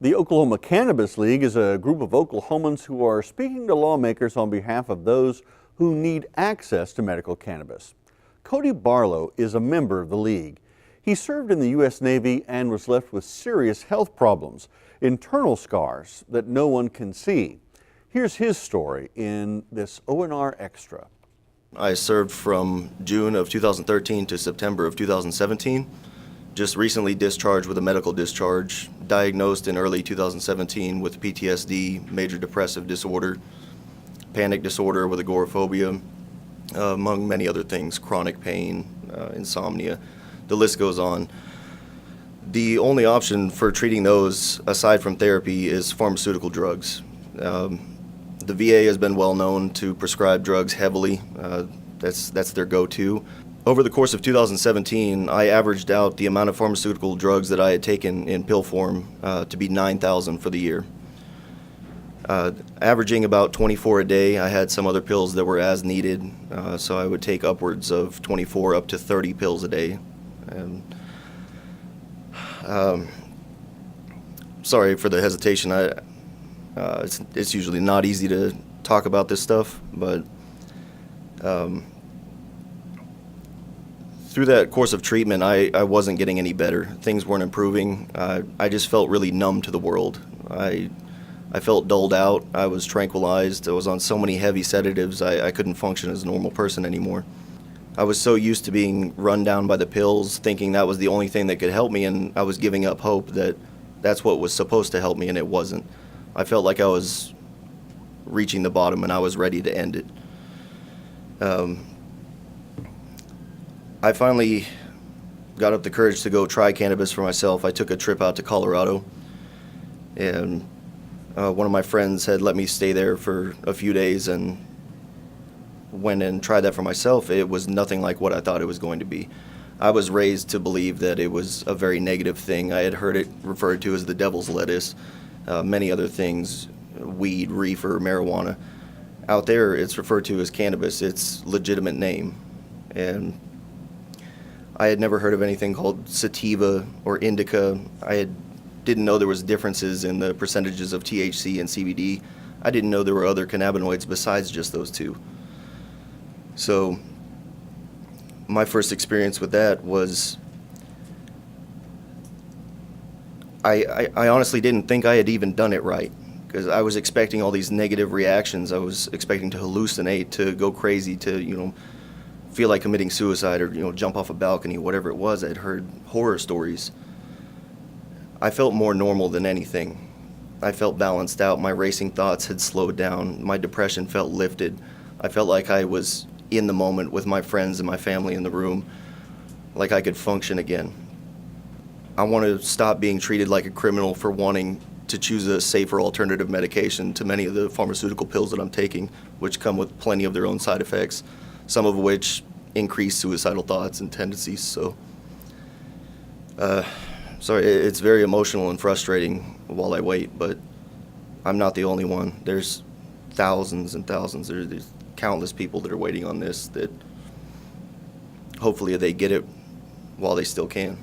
The Oklahoma Cannabis League is a group of Oklahomans who are speaking to lawmakers on behalf of those who need access to medical cannabis. Cody Barlow is a member of the league. He served in the U.S. Navy and was left with serious health problems, internal scars that no one can see. Here's his story in this ONR Extra. I served from June of 2013 to September of 2017. Just recently discharged with a medical discharge, diagnosed in early 2017 with PTSD, major depressive disorder, panic disorder with agoraphobia, among many other things, chronic pain, insomnia. The list goes on. The only option for treating those, aside from therapy, is pharmaceutical drugs. The VA has been well known to prescribe drugs heavily. That's their go-to. Over the course of 2017, I averaged out the amount of pharmaceutical drugs that I had taken in pill form to be 9,000 for the year. Averaging about 24 a day. I had some other pills that were as needed, so I would take upwards of 24 up to 30 pills a day. And, sorry for the hesitation. It's usually not easy to talk about this stuff, but through that course of treatment, I wasn't getting any better. Things weren't improving. I just felt really numb to the world. I felt dulled out. I was tranquilized. I was on so many heavy sedatives, I couldn't function as a normal person anymore. I was so used to being run down by the pills, thinking that was the only thing that could help me, and I was giving up hope that that's what was supposed to help me, and it wasn't. I felt like I was reaching the bottom, and I was ready to end it. I finally got up the courage to go try cannabis for myself. I took a trip out to Colorado, and one of my friends had let me stay there for a few days and went and tried that for myself. It was nothing like what I thought it was going to be. I was raised to believe that it was a very negative thing. I had heard it referred to as the devil's lettuce, many other things, weed, reefer, marijuana. Out there, it's referred to as cannabis. It's a legitimate name. And I had never heard of anything called sativa or indica. Didn't know there was differences in the percentages of THC and CBD. I didn't know there were other cannabinoids besides just those two. So my first experience with that was I honestly didn't think I had even done it right, because I was expecting all these negative reactions. I was expecting to hallucinate, to go crazy, to feel like committing suicide, or jump off a balcony, whatever it was. I'd heard horror stories. I felt more normal than anything. I felt balanced out. My racing thoughts had slowed down. My depression felt lifted. I felt like I was in the moment with my friends and my family in the room, like I could function again. I want to stop being treated like a criminal for wanting to choose a safer alternative medication to many of the pharmaceutical pills that I'm taking, which come with plenty of their own side effects, some of which increase suicidal thoughts and tendencies. So, sorry, it's very emotional and frustrating while I wait, but I'm not the only one. There's thousands and thousands. There's countless people that are waiting on this, that hopefully they get it while they still can.